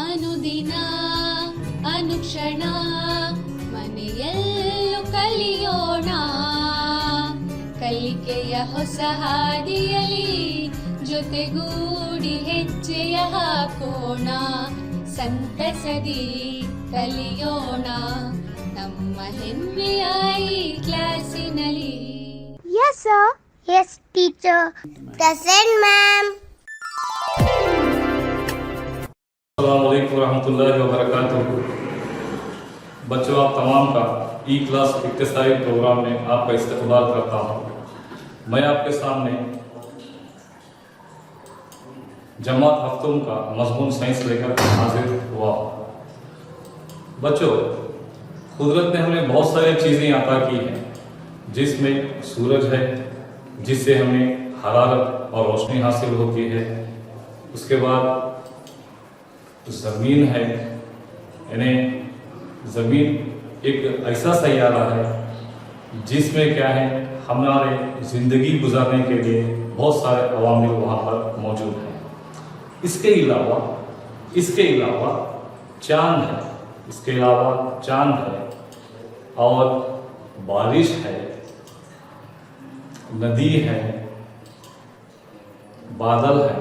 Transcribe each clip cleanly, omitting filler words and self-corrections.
ಅನುದಿನ ಅನುಕ್ಷಣ ಮನೆಯಲ್ಲೂ ಕಲಿಯೋಣ, ಕಲಿಕೆಯ ಹೊಸ ಹಾದಿಯಲಿ ಜೊತೆಗೂಡಿ ಹೆಜ್ಜೆಯ ಹಾಕೋಣ, ಸಂತಸದಿ ಕಲಿಯೋಣ ನಮ್ಮ ಹೆಮ್ಮೆಯ ಈ ಕ್ಲಾಸಿನಲ್ಲಿ. Yes sir. Yes teacher. Present ma'am. अस्सलामुअलैकुम रहमतुल्लाहि व बरकातुहू। बच्चों, आप तमाम का ई क्लास इक्तिसाई प्रोग्राम में आपका इस्तकबाल करता हूँ। मैं आपके सामने जमात हफ्तों का मजमून साइंस लेकर हाजिर हुआ। बच्चों, कुदरत ने हमें बहुत सारी चीज़ें अता की हैं, जिसमें सूरज है जिससे हमें हरारत और रोशनी हासिल होती है। उसके बाद ज़मीन है, यानी ज़मीन एक ऐसा सैयारा है जिसमें क्या है, हमारे ज़िंदगी गुजारने के लिए बहुत सारे अवामिल वहाँ पर मौजूद हैं। इसके अलावा चाँद है, और बारिश है, नदी है, बादल है,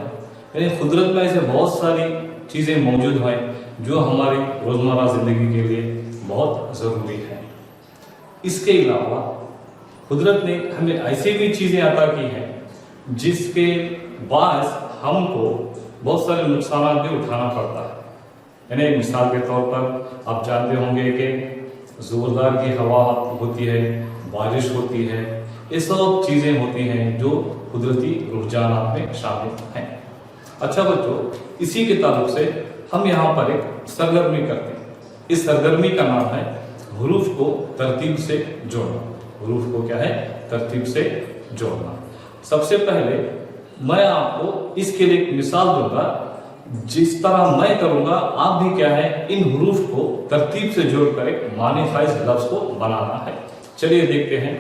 यानी कुदरत में ऐसे बहुत सारी चीज़ें मौजूद हैं जो हमारी रोज़मर्रा ज़िंदगी के लिए बहुत ज़रूरी है। इसके अलावा कुदरत ने हमें ऐसी भी चीज़ें अता की हैं जिसके बायस हमको बहुत सारे नुकसान भी उठाना पड़ता है। यानी मिसाल के तौर पर आप जानते होंगे कि ज़ोरदार की हवा होती है, बारिश होती है, ये सब चीज़ें होती हैं जो कुदरती रुझानात में शामिल हैं। अच्छा बच्चों, इसी के ताल्लुक से हम यहाँ पर एक सरगर्मी करते हैं। इस सरगर्मी का नाम है हरूफ को तरतीब से जोड़ना। हरूफ को क्या है? तरतीब से जोड़ना। सबसे पहले मैं आपको इसके लिए एक मिसाल दूंगा। जिस तरह मैं करूंगा आप भी क्या है, इन हरूफ को तरतीब से जोड़कर एक मानी खाइज लफ्ज को बनाना है। चलिए देखते हैं।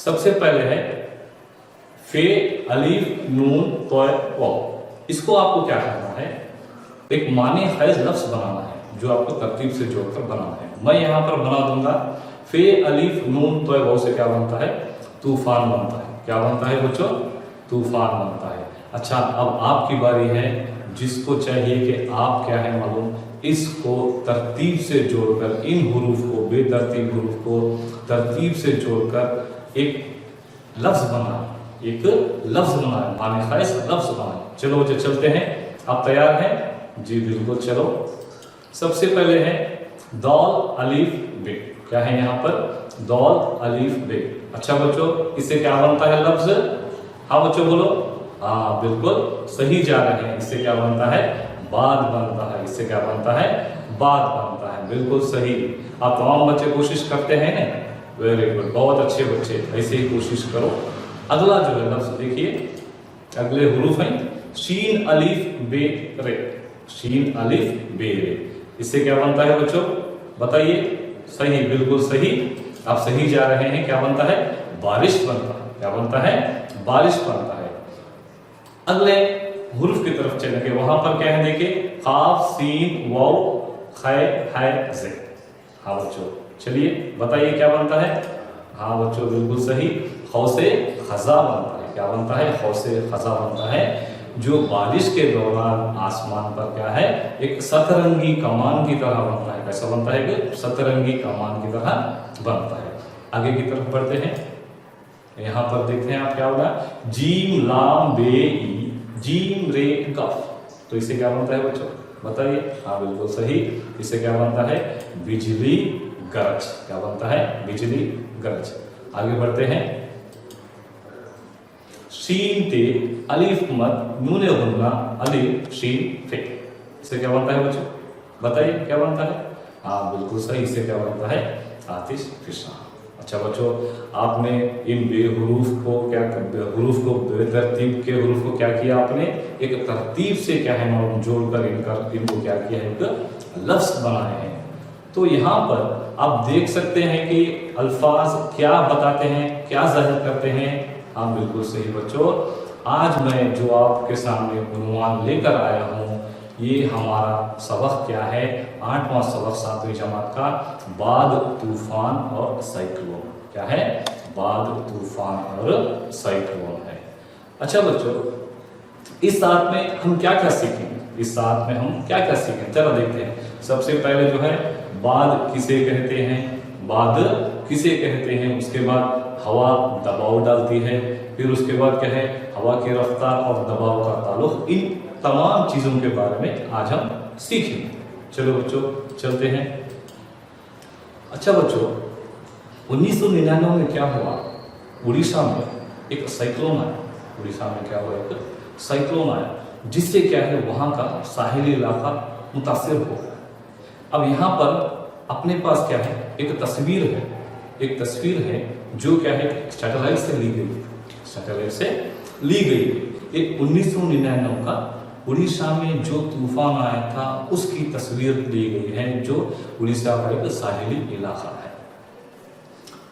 सबसे पहले है फे अलीफ नून तोय वाव। इसको आपको क्या करना है? एक मानी खाइज लफ्ज बनाना है जो आपको तरतीब से जोड़कर बनाना है। मैं यहाँ पर बना दूंगा फे अलीफ नून तोय वाव से क्या बनता है? तूफान बनता है। क्या बनता है बच्चों? तूफान बनता है। अच्छा, अब आपकी बारी है, जिसको चाहिए कि आप क्या है मालूम, इसको तरतीब से जोड़कर इन हुरूफ को, बेतरतीब हुरूफ को तरतीब से जोड़कर एक लफ्ज बनाए, माने खाइस लफ्ज बनाए। चलो बच्चे चलते हैं। आप तैयार हैं? जी बिल्कुल, चलो। सबसे पहले है दौल अलीफ बे। क्या है यहाँ पर? दौल अलीफ बे। अच्छा बच्चों, इससे क्या बनता है लफ्ज? हाँ बच्चों बोलो। हाँ बिल्कुल सही जा रहे हैं। इससे क्या बनता है? बाद बनता है। इससे क्या बनता है? बाद बनता है। बिल्कुल सही। आप तमाम बच्चे कोशिश करते हैं ना? वेरी गुड, बहुत अच्छे बच्चे, ऐसे ही कोशिश करो। अगला जो है लफ्ज देखिए, अगले हुरूफ हैं शीन अलीफ बे रे। शीन अलीफ बे रे। इससे क्या बनता है बच्चों? बताइए। सही, बिल्कुल सही, आप सही जा रहे हैं। क्या बनता है? बारिश बनता है। क्या बनता है? बारिश बनता है। अगले हुरूफ की तरफ चलेंगे। वहां पर क्या है देखिए, काफ सीन वाव खै है जे। हाँ बच्चों चलिए बताइए क्या बनता है? हाँ बच्चों बिल्कुल सही, खौसे खजा बनता है। क्या बनता है? खौसे खजा बनता है, जो बारिश के दौरान आसमान पर क्या है, एक सतरंगी कमान की तरह बनता है। कैसा बनता है? कि सतरंगी कमान की तरह बनता है। आगे की तरफ बढ़ते हैं। यहाँ पर देखते हैं आप क्या होगा, जीम लाम बे ई जीम रे कफ। तो इसे क्या बनता है बच्चों? बताइए। हाँ बिल्कुल सही, इसे क्या बनता है? बिजली गरज। क्या बनता है? बिजली गरज। आगे बढ़ते हैं। शीन ते अलीफ मद नून गुन्ना अलीफ शीन फे। इसे क्या बनता है बच्चों? बताइए क्या बनता है? हाँ बिल्कुल सही, इसे क्या बनता है? आतिश फिशा। अच्छा बच्चों, आपने इन बेहुरूफ को क्या, हुरूफ को बेतरतीब के हुरूफ को क्या किया? आपने एक तरतीब से क्या है मालूम जोड़कर इनको क्या किया है? एक लफ्ज बनाए हैं। तो यहाँ पर आप देख सकते हैं कि अल्फाज क्या बताते हैं, क्या जाहिर करते हैं। हाँ बिल्कुल सही बच्चों, आज मैं जो आपके सामने उन्वान लेकर आया हूँ ये हमारा सबक क्या है, 8वां सबक 7वीं जमात का, बाद तूफान और साइक्लोन। क्या है? बाद तूफान और साइक्लोन है। अच्छा बच्चों, इस साथ में हम क्या क्या सीखेंगे? इस साथ में हम क्या क्या सीखेंगे, चलो देखते हैं। सबसे पहले जो है बाद किसे कहते हैं, बाद किसे कहते हैं, उसके बाद हवा दबाव डालती है, फिर उसके बाद क्या है हवा की रफ्तार और दबाव का ताल्लुक, इन तमाम चीजों के बारे में आज हम सीखेंगे। चलो बच्चों चलते हैं। अच्छा बच्चों, 1999 में क्या हुआ, उड़ीसा में एक साइक्लोन आया। उड़ीसा में क्या हुआ, एक साइक्लोन आया, जिससे क्या है वहां का साहिली इलाका मुतासिर हो गया। अब यहाँ पर अपने पास क्या है, एक तस्वीर है, एक तस्वीर है जो क्या है सैटेलाइट से ली गई, सैटेलाइट से ली गई। एक 1999 का उड़ीसा में जो तूफान आया था उसकी तस्वीर ली गई है, जो उड़ीसा का एक साहिली इलाका है।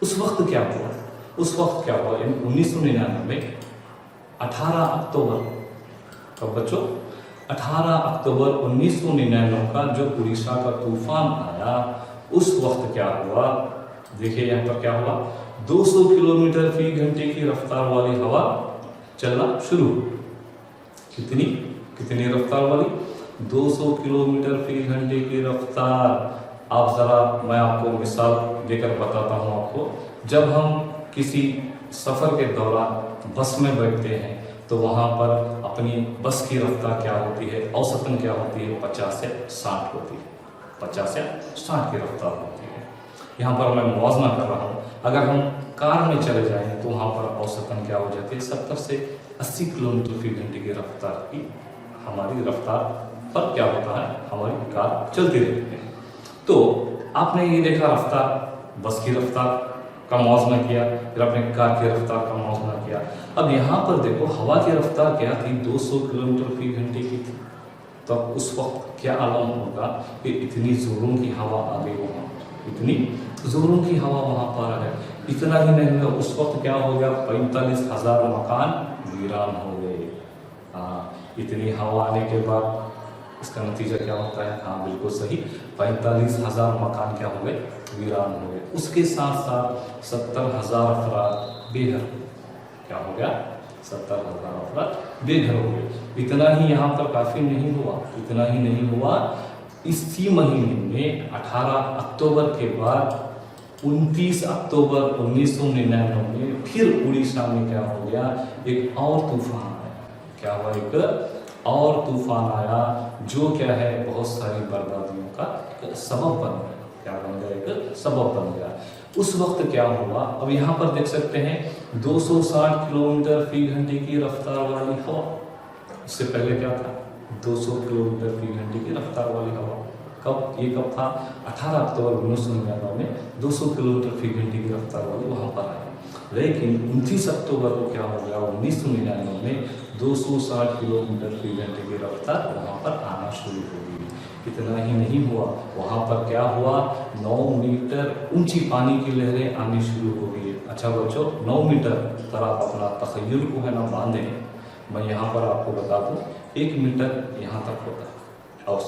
उस वक्त क्या हुआ, उस वक्त क्या हुआ 1999 में 18 अक्टूबर, कब बच्चों 18 अक्टूबर 1999 का जो उड़ीसा का तूफान आया, उस वक्त क्या हुआ, देखिए यहाँ पर क्या हुआ, 200 किलोमीटर फी घंटे की रफ्तार वाली हवा चलना शुरू। कितनी कितनी रफ्तार वाली, 200 किलोमीटर फी घंटे की रफ्तार। आप जरा मैं आपको मिसाल देकर बताता हूँ आपको। जब हम किसी सफर के दौरान बस में बैठते हैं तो वहाँ पर अपनी बस की रफ्तार क्या होती है, औसतन क्या होती है, 50 से 60 होती है, 50 से 60 की रफ्तार होती है। यहाँ पर मैं मुआवजा कर रहा हूँ। अगर हम कार में चले जाएं तो वहाँ पर औसतन क्या हो जाती है, 70 से 80 किलोमीटर फी घंटे की रफ्तार की हमारी रफ्तार पर क्या होता है, हमारी कार चलती रहती है। तो आपने ये देखा रफ्तार, बस की रफ्तार का मुआवजा किया, फिर अपने कार की रफ्तार का मुआवजा किया। अब यहाँ पर देखो हवा की रफ्तार क्या थी, 200 किलोमीटर फी घंटे की थी। तो उस वक्त क्या आलम होगा कि इतनी जोरों की हवा आ गई वहाँ, इतनी जोरों की हवा वहाँ पर आ गई। इतना ही नहीं हुआ, उस वक्त क्या हो गया, 45,000 मकान वीरान हो गए। हाँ, इतनी हवा आने के बाद इसका नतीजा क्या होता है, हाँ बिल्कुल सही, 45,000 मकान क्या हो गए, वीरान हो गए। उसके साथ साथ 70,000 अफराद बेघर, क्या हो गया, 70,000 अफराद बेघर हो गए। इतना ही यहाँ पर काफी नहीं हुआ, इतना ही नहीं हुआ, इसी महीने में 18 अक्टूबर के बाद 29 अक्टूबर 1999 में फिर उड़ीसा में क्या हो गया, एक और तूफान आया। क्या हुआ, एक और तूफान आया जो क्या है बहुत सारी बर्बादियों का सबब बन गया। क्या बन गया, एक सबब बन गया। उस वक्त क्या हुआ, अब यहाँ पर देख सकते हैं 260 किलोमीटर फी घंटे की रफ्तार वाली हवा। उससे पहले क्या था, 200 किलोमीटर फी घंटे की रफ्तार वाली हवा। कब, ये कब था, 18 अक्टूबर 1999 में 200 किलोमीटर फी घंटे की रफ्तार वाली वहाँ पर आई। लेकिन 29 अक्टूबर को क्या हो गया, 1999 में 260 किलोमीटर फी घंटे की रफ्तार वहाँ पर आना शुरू हो गई। इतना ही नहीं हुआ, वहाँ पर क्या हुआ, 9 मीटर ऊंची पानी की लहरें आनी शुरू हो गई। अच्छा बच्चों, 9 मीटर पर आप अपना तखय्युल को है ना बांधें। मैं यहाँ पर आपको बता दूँ, 1 मीटर यहाँ तक होता है, और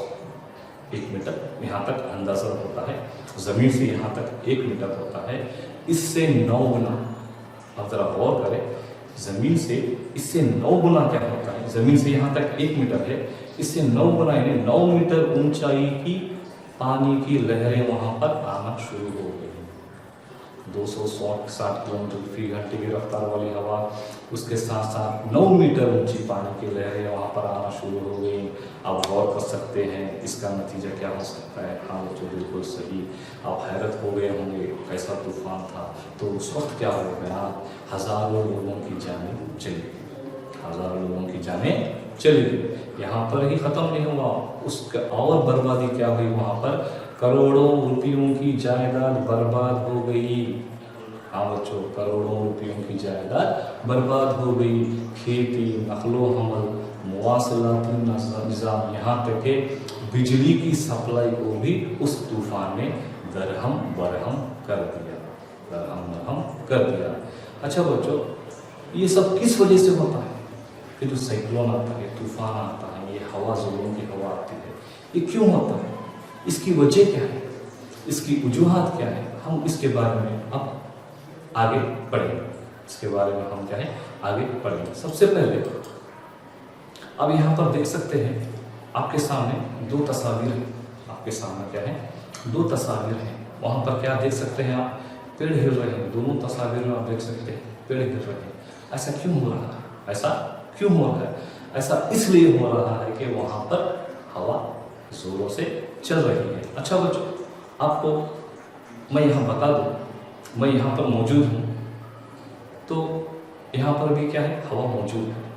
1 मीटर यहाँ तक अंदाजा होता है, ज़मीन से यहाँ तक 1 मीटर होता है। इससे 9 गुना, आप जरा गौर करें, जमीन से इससे 9 गुना क्या होता है, जमीन से यहाँ तक 1 मीटर है, इससे 9 गुना यानी 9 मीटर ऊंचाई की पानी की लहरें वहां पर आना शुरू हो गई। 260 किलोमीटर फी घंटे की रफ्तार वाली हवा, उसके साथ साथ 9 मीटर ऊंची पानी की लहरें वहाँ पर आना शुरू हो गई। आप गौर कर सकते हैं इसका नतीजा क्या हो सकता है। हाँ बच्चों बिल्कुल सही, आप हैरत हो गए होंगे कैसा तूफान था। तो उस वक्त क्या हो गया, हज़ारों लोगों की जानें चली गई, हज़ारों लोगों की जानें चली गई। यहाँ पर ही ख़त्म नहीं हुआ, उसका और बर्बादी क्या हुई, वहाँ पर करोड़ों रुपयों की जायदाद बर्बाद हो गई। हाँ बच्चों, करोड़ों रुपयों की जायदाद बर्बाद हो गई। खेती, नकलो हमल, मुवासलाती निज़ाम, यहाँ तक कि बिजली की सप्लाई को भी उस तूफान ने दरहम बरहम कर दिया, दरहम बरहम कर दिया। अच्छा बच्चों, ये सब किस वजह से होता है? ये जो साइक्लोन आता है, तूफान आता है, ये हवा, जोरों की हवा आती है। ये क्यों होता है, इसकी वजह क्या है, इसकी वजूहात क्या है, हम इसके बारे में अब आगे पढ़ेंगे। इसके बारे में हम क्या है आगे पढ़ेंगे। सबसे पहले अब यहाँ पर देख सकते हैं आपके सामने दो तस्वीर है। आपके सामने क्या है, दो तस्वीर हैं। वहाँ पर क्या देख सकते हैं आप, पेड़ हिल रहे हैं। दोनों तस्वीर में आप देख सकते हैं पेड़ हिल रहे हैं। ऐसा क्यों हो रहा है, ऐसा क्यों हो रहा है? ऐसा इसलिए हो रहा है कि वहाँ पर हवा जोरों से चल रही है। अच्छा बच्चों, आपको मैं यहाँ बता दूँ, मैं यहाँ पर मौजूद हूँ तो यहाँ पर भी क्या है, हवा मौजूद है।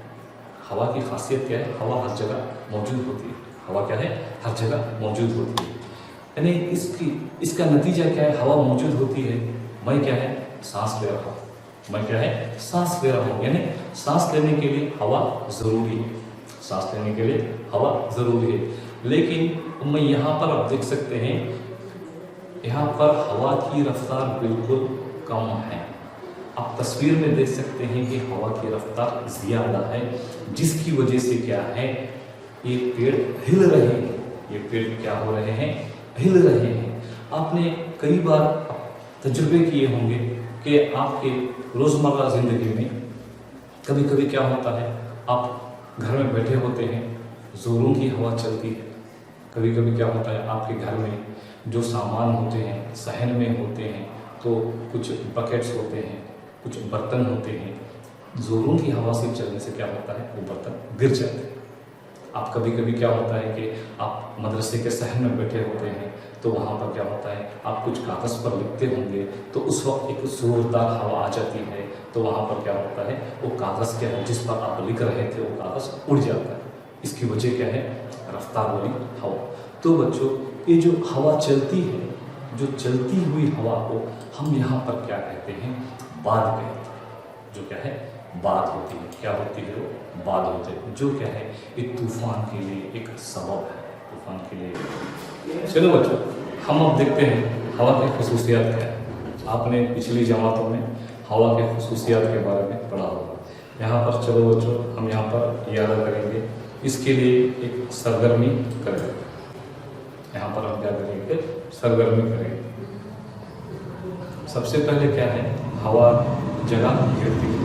हवा की खासियत क्या है, हवा हर जगह मौजूद होती है। हवा क्या है, हर जगह मौजूद होती है। यानी इसका नतीजा क्या है, हवा मौजूद होती है, मैं क्या है सांस ले रहा हूँ, मैं क्या है सांस ले रहा हूँ। यानी सांस लेने के लिए हवा ज़रूरी है, सांस लेने के लिए हवा ज़रूरी है। लेकिन मैं यहाँ पर आप देख सकते हैं, यहाँ पर हवा की रफ्तार बिल्कुल कम है। आप तस्वीर में देख सकते हैं कि हवा की रफ्तार ज़्यादा है, जिसकी वजह से क्या है, ये पेड़ हिल रहे हैं। ये पेड़ क्या हो रहे हैं, हिल रहे हैं। आपने कई बार तजुर्बे किए होंगे कि आपके रोज़मर्रा ज़िंदगी में कभी कभी क्या होता है, आप घर में बैठे होते हैं, ज़ोरों की हवा चलती है। कभी कभी क्या होता है, आपके घर में जो सामान होते हैं, सहन में होते हैं, तो कुछ बकेट्स होते हैं, कुछ बर्तन होते हैं, ज़ोरों की हवा से चलने से क्या होता है, वो बर्तन गिर जाते हैं। आप कभी कभी क्या होता है कि आप मदरसे के सहन में बैठे होते हैं, तो वहाँ पर क्या होता है, आप कुछ कागज़ पर लिखते होंगे, तो उस वक्त एक ज़ोरदार हवा आ जाती है, तो वहाँ पर क्या होता है, वो कागज़ क्या है जिस पर आप लिख रहे थे, वो कागज़ उड़ जाता है। इसकी वजह क्या है, रफ्तार वाली हवा। तो बच्चों, ये जो हवा चलती है, जो चलती हुई हवा को हम यहाँ पर क्या कहते हैं, बाद कहते हैं। जो क्या है, बाद होती है। क्या होती है, वो बाद होते हैं। जो क्या है, एक तूफान के लिए एक सबब है, तूफान के लिए। चलो बच्चों, हम अब देखते हैं हवा की खुसूसियात क्या है। आपने पिछली जमातों में हवा के खुसूसियात के बारे में पढ़ा होगा। यहाँ पर चलो बच्चों, हम यहाँ पर याद करेंगे। इसके लिए एक सरगर्मी करेंगे। यहाँ पर हम क्या करेंगे, सरगर्मी करेंगे। सबसे पहले क्या है, हवा जगह गिरती है।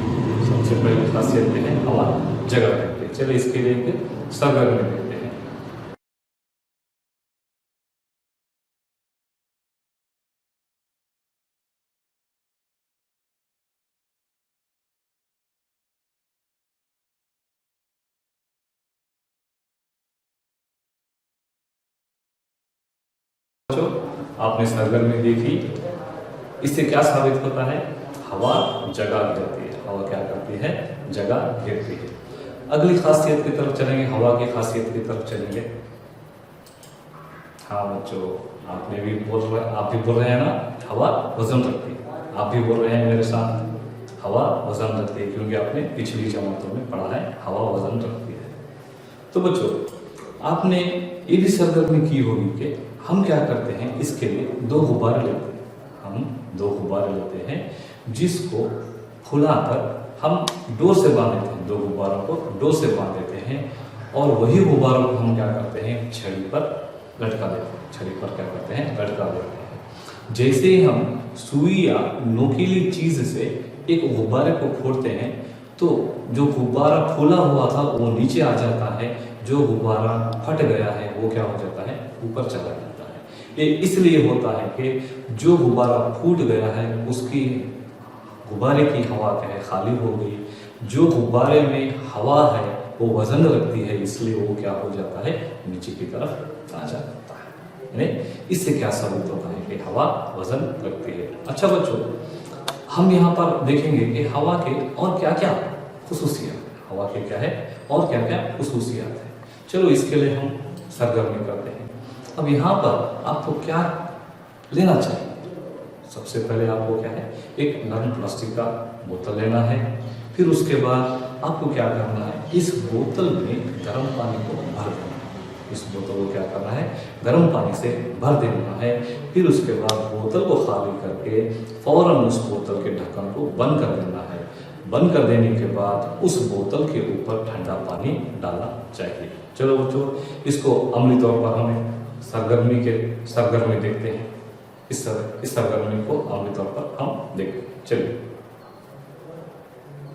सबसे पहले खासियत क्या है, हवा जगह गिरती है। चलिए इसके लिए एक सरगर्मी देखते हैं। आपने सरगर्मी देखी, इससे क्या साबित होता है, हवा जगह गिरती है। हवा क्या करती है, जगह गिरती है। अगली खासियत की तरफ चलेंगे, हवा की खासियत की तरफ चलेंगे। हाँ बच्चों, आपने भी आप भी बोल रहे हैं ना, हवा वजन रखती है। आप भी बोल रहे हैं मेरे साथ, हवा वजन रखती है, क्योंकि आपने पिछली जमातों में पढ़ा है, हवा वजन रखती है। तो बच्चों, आपने ये भी सरगर्मी की होगी कि हम क्या करते हैं, इसके लिए दो गुब्बारे लेते हैं। हम दो गुब्बारे लेते हैं, जिसको फुलाकर हम डोर से बांध देते हैं। दो गुब्बारों को डोर से बांध देते हैं, और वही गुब्बारों को हम क्या करते हैं, छड़ी पर लटका देते हैं। छड़ी पर क्या करते हैं, लटका देते हैं। जैसे ही हम सुई या नोकीली चीज़ से एक गुब्बारे को फोड़ते हैं, तो जो गुब्बारा फूला हुआ था वो नीचे आ जाता है, जो गुब्बारा फट गया है वो क्या हो जाता है, ऊपर चला जाता है। ये इसलिए होता है कि जो गुब्बारा फूट गया है उसकी गुब्बारे की हवा क्या है, खाली हो गई। जो गुब्बारे में हवा है वो वजन रखती है, इसलिए वो क्या हो जाता है, नीचे की तरफ आ जाता है। इससे क्या साबित होता है कि हवा वजन रखती है। अच्छा बच्चों, हम यहाँ पर देखेंगे कि हवा के और क्या क्या खुसूसियात है, हवा के क्या है और क्या क्या खुसूसियात है। चलो इसके लिए हम सरगर्मी करते हैं। अब यहाँ पर आपको क्या लेना चाहिए, सबसे पहले आपको क्या है, एक नरम प्लास्टिक का बोतल लेना है। फिर उसके बाद आपको क्या करना है, इस बोतल में गर्म पानी को भर देना है। इस बोतल को क्या करना है, गर्म पानी से भर देना है। फिर उसके बाद बोतल को खाली करके फौरन उस बोतल के ढक्कन को बंद कर देना है। बंद कर देने के बाद उस बोतल के ऊपर ठंडा पानी डालना चाहिए। चलो बच्चों, इसको अमली तौर पर हमें सरगर्मी देखते हैं। इस सरगर्मी को अमली तौर पर हम देखते हैं। चलिए,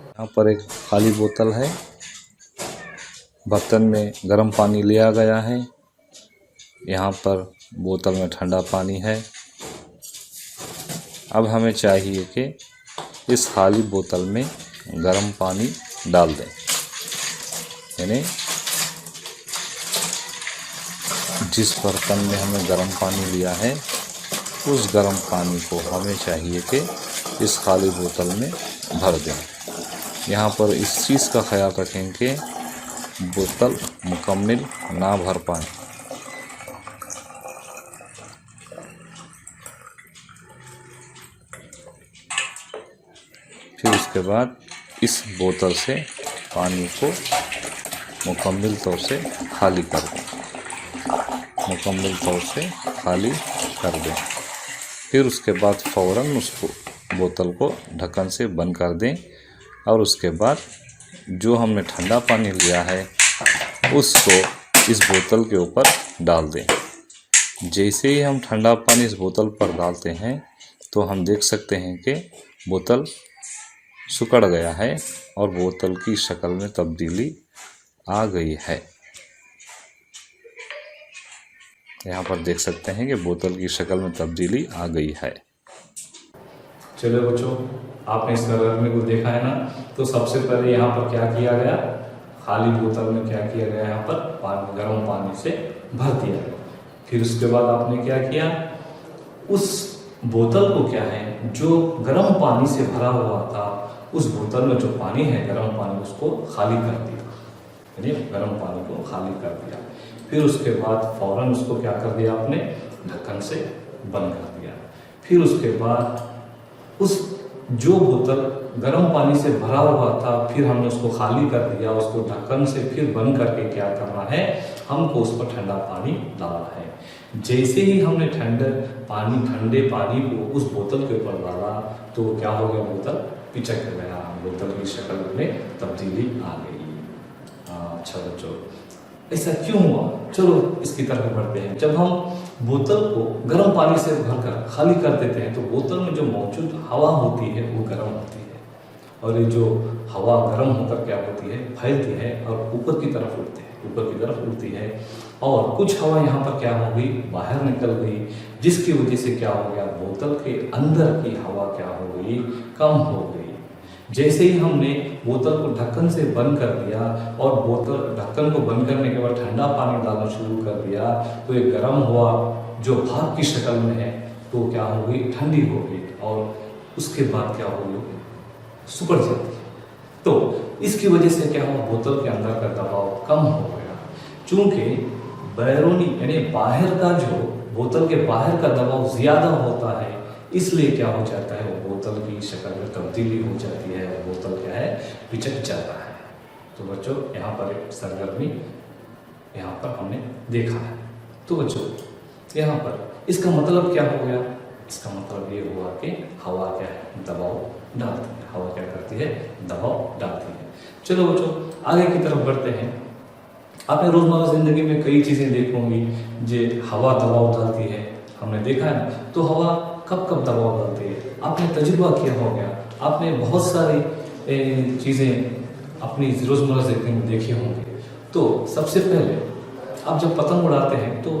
यहाँ पर एक खाली बोतल है, बर्तन में गर्म पानी लिया गया है। यहाँ पर बोतल में ठंडा पानी है। अब हमें चाहिए कि इस खाली बोतल में गर्म पानी डाल दें, यानी जिस बर्तन में हमें गर्म पानी लिया है उस गर्म पानी को हमें चाहिए कि इस खाली बोतल में भर दें। यहाँ पर इस चीज़ का ख्याल रखें कि बोतल मुकम्मल ना भर पाए। फिर उसके बाद इस बोतल से पानी को मुकम्मल तौर से खाली कर दें, मुकम्मल तौर से खाली कर दें। फिर उसके बाद फ़ौरन उस बोतल को ढक्कन से बंद कर दें और उसके बाद जो हमने ठंडा पानी लिया है उसको इस बोतल के ऊपर डाल दें। जैसे ही हम ठंडा पानी इस बोतल पर डालते हैं तो हम देख सकते हैं कि बोतल सिकुड़ गया है और बोतल की शक्ल में तब्दीली आ गई है। यहाँ पर देख सकते हैं कि बोतल की शक्ल में तब्दीली आ गई है। चलो बच्चों, आपने इस सरगर्मी को देखा है ना। तो सबसे पहले यहाँ पर क्या किया गया, खाली बोतल में क्या किया गया, यहाँ पर पानी गर्म पानी से भर दिया गया। फिर उसके बाद आपने क्या किया, उस बोतल को क्या है जो गर्म पानी से भरा हुआ था, उस बोतल में जो पानी है गर्म पानी, उसको खाली कर दिया, यानी गर्म पानी को खाली कर दिया। फिर उसके बाद फ़ौरन उसको क्या कर दिया आपने, ढक्कन से बंद कर दिया। फिर उसके बाद उस जो बोतल गर्म पानी से भरा हुआ था फिर हमने उसको खाली कर दिया, उसको ढक्कन से फिर बंद करके क्या करना है, हमको उस पर ठंडा पानी डालना है। जैसे ही हमने ठंडे पानी को उस बोतल के ऊपर डाला तो क्या हो गया, बोतल पिचक गया, बोतल की शक्ल में तब्दीली आ गई। अच्छा बच्चों, ऐसा क्यों हुआ? चलो इसकी तरफ बढ़ते हैं। जब हम बोतल को गर्म पानी से भरकर खाली कर देते हैं तो बोतल में जो मौजूद हवा होती है वो गर्म होती है, और ये जो हवा गर्म होकर क्या होती है, फैलती है और ऊपर की तरफ उड़ती है और कुछ हवा यहाँ पर क्या हो गई, बाहर निकल गई, जिसकी वजह से क्या हो गया, बोतल के अंदर की हवा क्या हो गई, कम हो गई। जैसे ही हमने बोतल को ढक्कन से बंद कर दिया और बोतल ढक्कन को बंद करने के बाद ठंडा पानी डालना शुरू कर दिया तो ये गर्म हुआ जो भाप की शक्ल में है तो क्या हो गई, ठंडी हो गई और उसके बाद क्या हो गई, सिकुड़ जाती है। तो इसकी वजह से क्या हुआ, बोतल के अंदर का दबाव कम हो गया। चूंकि बैरूनी यानी बाहर का जो बोतल के बाहर का दबाव ज़्यादा होता है, इसलिए क्या हो जाता है, वो बोतल की शक्ल में तब्दीली हो जाती है और बोतल क्या है, पिचक जाता है। तो बच्चों, यहाँ पर एक सरगर्मी यहाँ पर हमने देखा है। तो बच्चों, यहाँ पर इसका मतलब क्या हो गया, इसका मतलब ये हुआ कि हवा क्या है, दबाव डालती है। हवा क्या करती है, दबाव डालती है। चलो बच्चों, आगे की तरफ बढ़ते हैं। आपने रोज़मर्रा ज़िंदगी में कई चीज़ें देखी होंगी जो हवा दबाव डालती है, हमने देखा है। तो हवा कब कब दबाव डालती है, आपने तजुर्बा किया हो गया, आपने बहुत सारी चीज़ें अपनी रोज़मर्रा ज़िंदगी में देखी होंगी। तो सबसे पहले आप जब पतंग उड़ाते हैं तो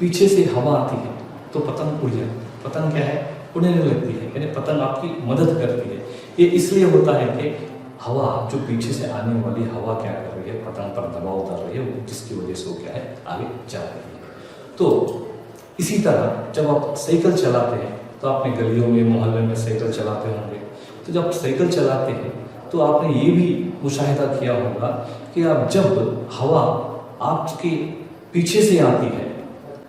पीछे से हवा आती है तो पतंग उड़ जाती है। पतंग क्या है, उड़ने लगती है, यानी पतंग आपकी मदद करती है। ये इसलिए होता है कि हवा जो पीछे से आने वाली हवा क्या कर रही है, पतंग पर दबाव डाल रही है, जिसकी वजह से वो क्या है, आगे जा रही है। तो इसी तरह जब आप साइकिल चलाते हैं तो आपने गलियों में मोहल्ले में साइकिल चलाते होंगे। तो जब साइकिल चलाते हैं तो आपने ये भी मुशाहिदा किया होगा कि आप जब हवा आपके पीछे से आती है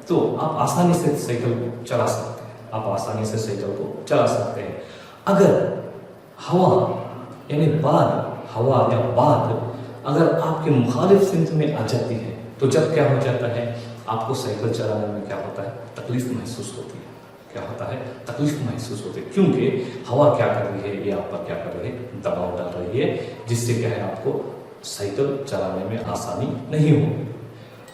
तो आप आसानी से साइकिल को चला सकते हैं, आप आसानी से साइकिल को चला सकते हैं। अगर हवा यानी हवा या बाद अगर आपके मुखालिफ सिमत में आ जाती है तो जब क्या हो जाता है, आपको साइकिल चलाने में क्या होता है, तकलीफ महसूस होती है। क्या होता है, तकलीफ महसूस होती है, क्योंकि हवा क्या कर रही है, ये आप पर क्या कर रही है, दबाव डाल रही है, जिससे क्या है आपको साइकिल चलाने में आसानी नहीं होगी।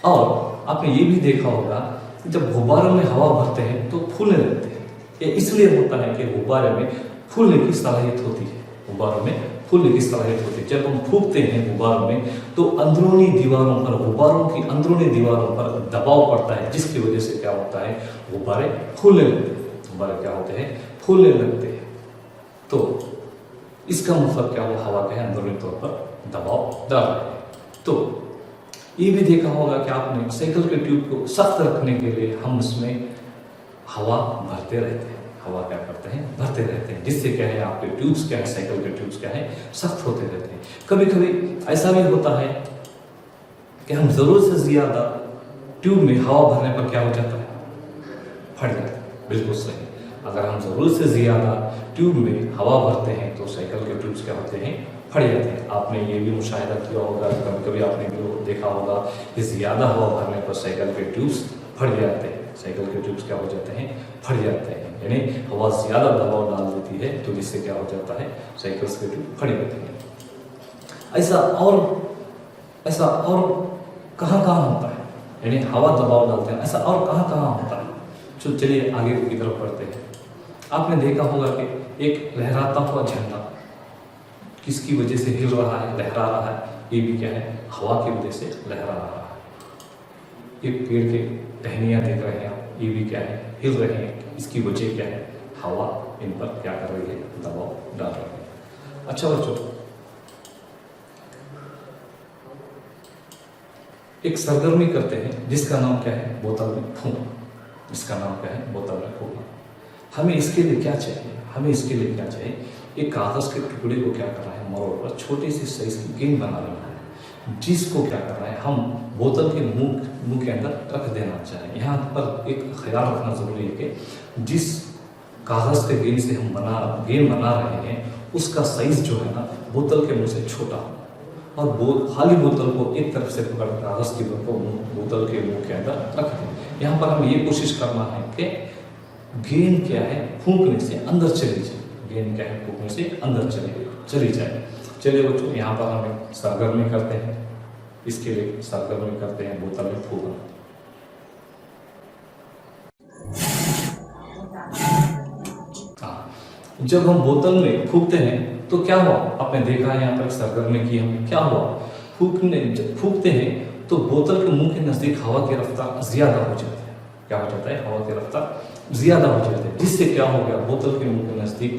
और आपने ये भी देखा होगा जब गुब्बारों में हवा भरते हैं तो फूलने लगते हैं। ये इसलिए होता है कि गुब्बारे में फूलने की सलाहियत होती है, गुब्बारों में फूलने की सलाहियत होती है। जब हम फूंकते हैं गुब्बारों में तो अंदरूनी दीवारों पर, गुब्बारों की अंदरूनी दीवारों पर दबाव पड़ता है, जिसकी वजह से क्या होता है, गुब्बारे फूलने लगते हैं, गुब्बारे क्या होते हैं, फूलने लगते हैं। तो इसका मतलब क्या हुआ, हवा के अंदरूनी तौर पर दबाव डाल रहे हैं। तो ये भी देखा होगा कि आपने साइकिल के ट्यूब को सख्त रखने के लिए हम उसमें हवा भरते रहते हैं, हवा क्या करते हैं, भरते रहते हैं, जिससे क्या है आपके ट्यूब्स क्या है, साइकिल के ट्यूब्स क्या है, सख्त होते रहते हैं। कभी कभी ऐसा भी होता है कि हम जरूरत से ज्यादा ट्यूब में हवा भरने पर क्या हो जाता है, फट जाता है। बिल्कुल सही, अगर हम जरूरत से ज्यादा ट्यूब में हवा भरते हैं तो साइकिल के ट्यूब्स क्या होते हैं, फट जाते हैं। आपने ये भी मुशाहिदा किया होगा, कभी कभी आपने भी देखा होगा कि ज्यादा हवा भरने पर साइकिल के ट्यूब्स फट जाते हैं, साइकिल के ट्यूब्स क्या हो जाते हैं, फट जाते हैं, यानी हवा ज्यादा दबाव डाल देती है तो जिससे क्या हो जाता है, साइकिल के ट्यूब फट जाते हैं। ऐसा और कहाँ होता है, यानी हवा दबाव डालते हैं, ऐसा और कहाँ होता है। तो चलिए आगे की तरफ बढ़ते हैं। आपने देखा होगा कि एक लहराता हुआ झंडा किसकी वजह से हिल रहा है, लहरा रहा है, ये भी क्या है, हवा की वजह से लहरा रहा है। एक पेड़ के टहनियाँ देख रहे हैं आप, ये भी क्या है, हिल रहे हैं, इसकी वजह क्या है, हवा इन पर क्या कर रही है, दबाव डाल रही है। अच्छा बच्चों, एक सरगर्मी करते हैं जिसका नाम क्या है, बोतल में फूंकना, जिसका नाम क्या है, बोतल में फूंकना। हमें इसके लिए क्या चाहिए, एक कागज के टुकड़े को क्या करना है, मरोड़ पर छोटी सी साइज की गेंद बना लेना है, जिसको क्या करना है, हम बोतल के मुंह के अंदर रख देना चाहिए। यहाँ पर एक ख्याल रखना जरूरी है कि जिस कागज के गेंद से हम गेंद बना रहे हैं उसका साइज जो है ना, बोतल के मुंह से छोटा हो, और खाली बोतल को एक तरफ से पकड़ कागज की बोतल के मुंह के अंदर रख दें। यहाँ पर हमें ये कोशिश करना है कि गेंद क्या है, फूंकने से अंदर चली जाए, गेंद क्या है, फूंकने से अंदर चली जाए। चलिए बच्चों, यहाँ पर हमें सरगर्मी करते हैं, इसके लिए सरगर्मी करते हैं बोतल में फूंकना। जब हम बोतल में फूंकते हैं तो क्या हुआ, आपने देखा है यहाँ पर सरगर्मी की हमने, क्या हुआ, जब फूंकते हैं तो बोतल के मुंह के नजदीक हवा की रफ्तार ज्यादा हो जाती है। क्या हो जाता है, हवा की रफ्तार ज्यादा हो जाती है, जिससे क्या हो गया, बोतल के मुंह के नजदीक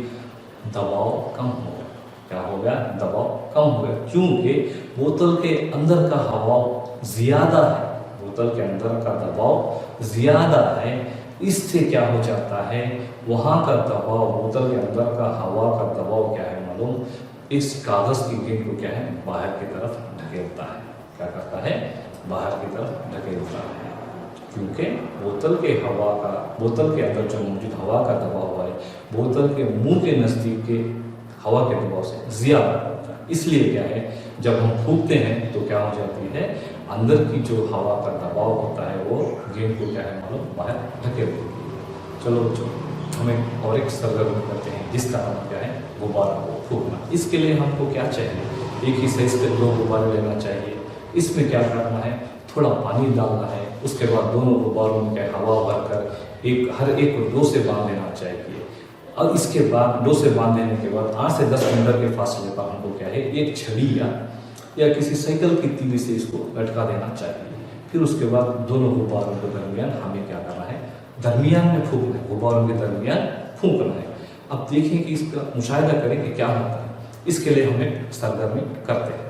दबाव कम हो गया। क्या हो गया, दबाव कम हो गया, क्योंकि बोतल के अंदर का हवा ज्यादा है, बोतल के अंदर का दबाव ज्यादा है। इससे क्या हो जाता है, वहां का दबाव, बोतल के अंदर का हवा का दबाव क्या है मालूम, इस कागज की गेंद को क्या है, बाहर की तरफ ढकेलता है। क्या करता है, बाहर की तरफ ढकेलता है, क्योंकि बोतल के अंदर जो मौजूद हवा का दबाव है, बोतल के मुंह के नजदीक के हवा के दबाव से ज्यादा होता है। इसलिए क्या है, जब हम फूंकते हैं तो क्या हो जाती है, अंदर की जो हवा का दबाव होता है वो गेंद को क्या है मालूम, बाहर ढकेल देती है। चलो बच्चों, हमें और एक सरगर्मी करते हैं जिसका नाम क्या है, गुब्बारा को फूंकना। इसके लिए हमको क्या चाहिए, एक ही साइज के 2 गुब्बारे लेना चाहिए। इसमें क्या करना है, थोड़ा पानी डालना है, उसके बाद दोनों गुब्बारों में हवा भरकर हर एक को 2 से बांध देना चाहिए। और इसके बाद 2 से बांध देने के बाद 8 से 10 मीटर के फासले पर हमको क्या है, एक छड़ी या किसी साइकिल की तीली से इसको लटका देना चाहिए। फिर उसके बाद दोनों गुब्बारों के दरमियान हमें क्या करना है, दरमियान में फूंकना है, गुब्बारों के दरमियान फूंकना है। अब देखिए कि इसका मुशाहिदा करें कि क्या होता है। इसके लिए हमें सरगर्मी करते हैं।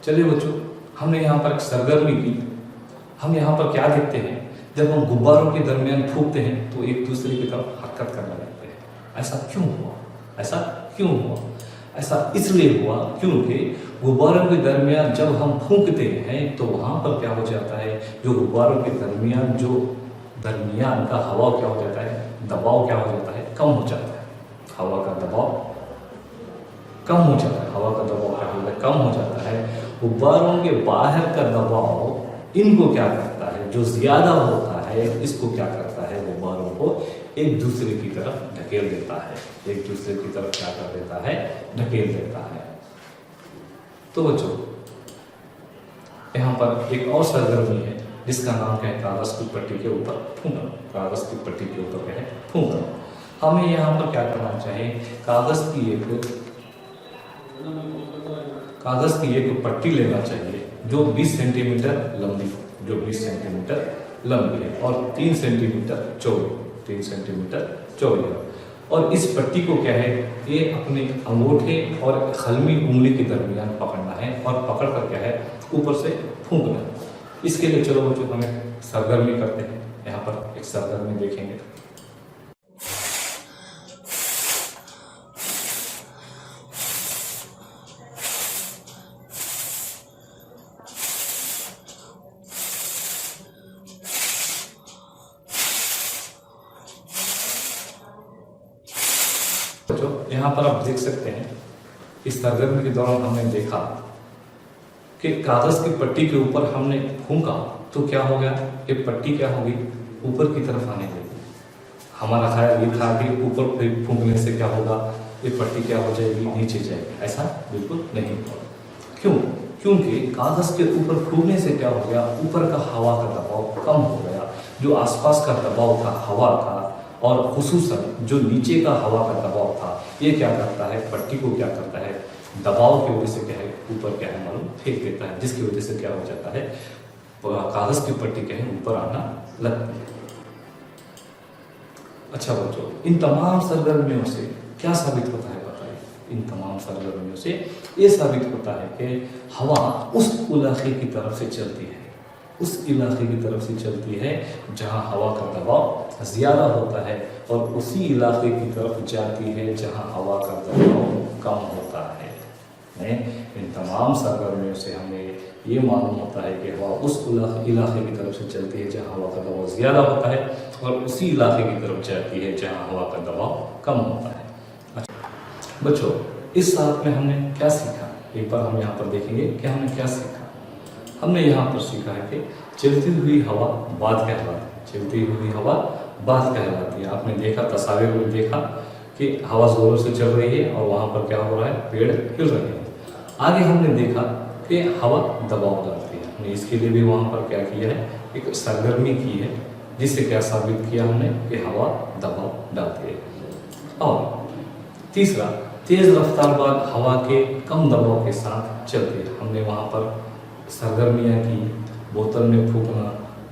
चलिए बच्चों, हमने यहाँ पर सरगर्मी की। हम यहाँ पर क्या देखते हैं, जब हम गुब्बारों के दरमियान फूंकते हैं तो एक दूसरे की तरफ हरकत करने लगते हैं। ऐसा क्यों हुआ? ऐसा इसलिए हुआ क्योंकि गुब्बारों के दरमियान जब हम फूंकते हैं तो वहाँ पर क्या हो जाता है, जो गुब्बारों के दरमियान जो दरमियान का हवा क्या हो जाता है, दबाव क्या हो जाता है, कम हो जाता है। हवा का दबाव कम हो जाता है, हवा का दबाव क्या होता है, कम हो जाता है। गुब्बारों के बाहर का दबाव इनको क्या करता है, जो ज़्यादा होता है इसको क्या करता है, गुब्बारों को एक दूसरे की तरफ ढकेल देता है, एक दूसरे की तरफ क्या कर देता है, ढकेल देता है। तो बच्चों यहाँ पर एक और सरगर्मी है जिसका नाम क्या है, कागज की पट्टी के ऊपर फूंकना। कागज की पट्टी के ऊपर क्या है, फूंकना। हमें यहाँ पर क्या करना चाहिए, कागज की एक पट्टी लेना चाहिए जो 20 सेंटीमीटर लंबी हो, जो 20 सेंटीमीटर लंबी है और 3 सेंटीमीटर चौड़ी, 3 सेंटीमीटर चौड़ी है। और इस पट्टी को क्या है, ये अपने अंगूठे और हल्मी उंगली के दरमियान पकड़ना है और पकड़ कर क्या है, ऊपर से फूंकना है। इसके लिए चलो बच्चों हमें सरगर्मी करते हैं। यहाँ पर एक सरगर्मी देखेंगे। यहाँ पर आप देख सकते हैं, इस सरगर्मी के दौरान हमने देखा कि कागज की पट्टी के ऊपर हमने फूंका तो क्या हो गया, ये पट्टी क्या होगी, ऊपर की तरफ आने लगी। हमारा ख्याल ये था कि ऊपर फूंकने से क्या होगा, ये पट्टी क्या हो जाएगी, नीचे जाएगी। ऐसा बिल्कुल नहीं हुआ। क्यों? क्योंकि कागज के ऊपर फूंकने से क्या हो गया, ऊपर का हवा का दबाव कम हो गया। जो आसपास का दबाव था हवा का और खुसूसन जो नीचे का हवा का दबाव था, ये क्या करता है, पट्टी को क्या करता है, दबाव की वजह से क्या है, ऊपर क्या है मालूम फेंक देता है, जिसकी वजह से क्या हो जाता है, कागज की पट्टी क्या है ऊपर आना लगती है। अच्छा बच्चों, इन तमाम सरगर्मियों से क्या साबित होता है बताइए? इन तमाम सरगर्मियों से ये साबित होता है कि हवा उस इलाके की तरफ से चलती है, उस इलाके की तरफ से चलती है जहाँ हवा का दबाव ज़्यादा होता है और उसी इलाके की तरफ जाती है जहाँ हवा का दबाव कम होता है। इन तमाम सरगर्मियों से हमें ये मालूम होता है कि हवा उस इलाके की तरफ से चलती है जहाँ हवा का दबाव ज़्यादा होता है और उसी इलाके की तरफ जाती है जहाँ हवा का दबाव कम होता है। अच्छा बच्चों, इस साथ में हमने क्या सीखा, एक बार हम यहाँ पर देखेंगे कि हमने क्या सीखा। हमने यहाँ पर सीखा है कि चलती हुई हवा बात कहलाती है, चलती हुई हवा बात कहलाती है। आपने देखा, तस्वीर में देखा कि हवा जोरों से चल रही है और वहाँ पर क्या हो रहा है, पेड़ हिल रहे हैं। आगे हमने देखा कि हवा दबाव डालती है। हमने इसके लिए भी वहाँ पर क्या किया है, एक सरगर्मी की है, जिससे क्या साबित किया हमने कि हवा दबाव डालती है। और तीसरा, तेज रफ्तार बाद हवा के कम दबाव के साथ चलती है। हमने वहाँ पर सरगर्मियाँ की, बोतल में फूंकना,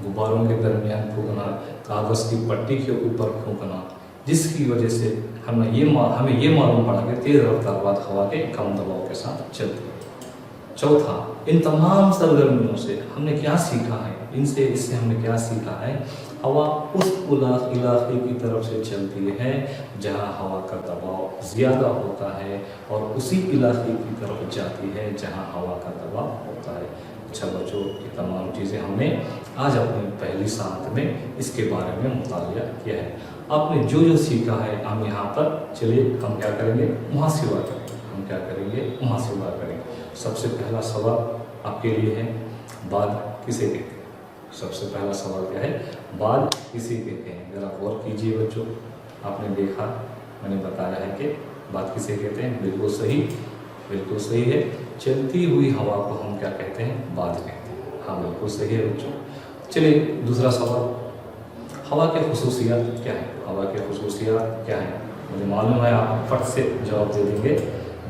गुब्बारों के दरमियान फूंकना, कागज़ की पट्टी के ऊपर फूंकना, जिसकी वजह से हमें ये मालूम पड़ा कि तेज रफ्तार बाद हवा के कम दबाव के साथ चलती है। चौथा, इन तमाम सरगर्मियों से हमने क्या सीखा है, इससे हमने क्या सीखा है, हवा उस इलाके की तरफ से चलती है जहाँ हवा का दबाव ज़्यादा होता है और उसी इलाके की तरफ जाती है जहाँ हवा का दबाव होता है। अच्छा बच्चों, ये तमाम चीज़ें हमने आज अपनी पहली साथ में इसके बारे में मुतालिया किया है। आपने जो जो सीखा है हम यहाँ पर, चलिए हम क्या करेंगे, मुहासिबा करेंगे। हम क्या करेंगे, मुहासिबा करेंगे। सबसे पहला सवाल आपके लिए है, बाद किसे कहते हैं? सबसे पहला सवाल क्या है, बाद किसे कहते हैं? ज़रा गौर कीजिए बच्चों। आपने देखा, मैंने बताया है कि बाद किसे कहते हैं। बिल्कुल सही, बिल्कुल सही है। चलती हुई हवा को हम क्या कहते हैं, बाद कहते हैं। हाँ बिल्कुल सही है बच्चों। चलिए दूसरा सवाल, हवा के खुसूसियात क्या है? हवा के खुसूसियात क्या है? मुझे मालूम है आप फट से जवाब दे देंगे।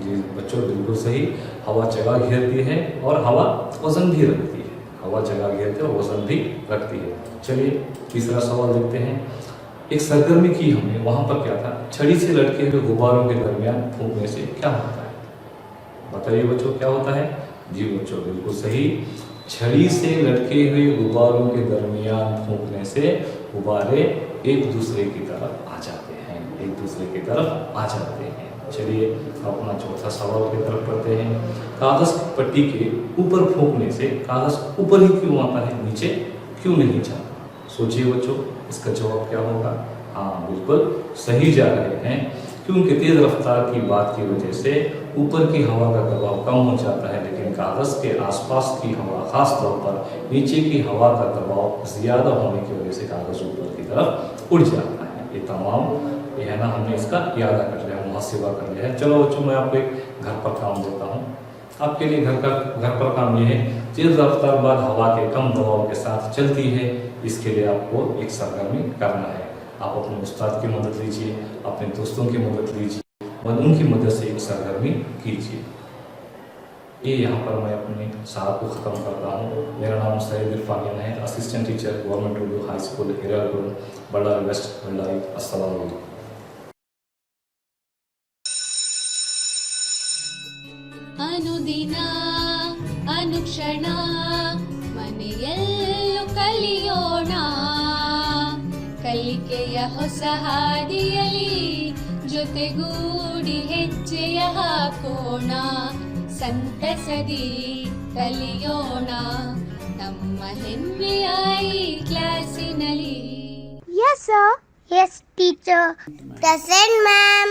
जी बच्चों बिल्कुल सही, हवा जगह घेरती है और हवा वजन भी रखती है। हवा जगह घेरती है और वजन भी रखती है। चलिए तीसरा सवाल देखते हैं। एक सरगर्मी की हमने, वहाँ पर क्या था, छड़ी से लटके हुए गुब्बारों के दरमियान फूंकने से क्या होता है? बताइए बच्चों क्या होता है? जी बच्चों बिल्कुल सही, छड़ी से लटके हुए गुब्बारों के दरमियान फूंकने से गुब्बारे एक दूसरे की तरफ आ जाते हैं, एक दूसरे की तरफ आ जाते हैं। चलिए अपना चौथा सवाल की तरफ बढ़ते हैं। कागज की पट्टी के ऊपर फूंकने से कागज ऊपर ही क्यों आता है, नीचे क्यों नहीं जाता? सोचिए बच्चों, इसका जवाब क्या होगा? हाँ, बिल्कुल सही जा रहे हैं, क्योंकि तेज रफ्तार की बात की वजह से ऊपर की हवा का दबाव कम हो जाता है, लेकिन कागज के आसपास की हवा, खास तौर पर नीचे की हवा का दबाव ज्यादा होने की वजह से कागज ऊपर की तरफ उड़ जाता है। ये तमाम ये है ना, हमने इसका याद कर लिया, मुहासिबा कर लिया है। चलो बच्चों, मैं आपको एक घर पर काम देता हूँ। आपके लिए घर पर काम ये है, तेज रफ्तार बाद हवा के कम दबाव के साथ चलती है, इसके लिए आपको एक सरगर्मी करना है। आप अपने उस्ताद की मदद लीजिए, अपने दोस्तों की मदद लीजिए और उनकी मदद से एक सरगर्मी कीजिए। ये यहाँ पर मैं अपने साहब को ख़त्म करता हूँ। मेरा नाम सैयद इरफानियन है, assistant teacher, government Urdu high school Hiralgun, Ballari west, Ballari. अस्सलाम वालेकुम। ಅನುದಿನ ಅನುಕ್ಷಣ ಮನೆಯಲ್ಲೂ ಕಲಿಯೋಣ, ಕಲಿಕೆಯ ಹೊಸ ಹಾದಿಯಲಿ ಜೊತೆಗೂಡಿ ಹೆಜ್ಜೆಯ ಹಾಕೋಣ, ಸಂತಸದಿ ಕಲಿಯೋಣ ನಮ್ಮ ಹೆಮ್ಮೆಯ ಈ ಕ್ಲಾಸಿನಲ್ಲಿ. Yes, sir. Yes, teacher. Present, ma'am.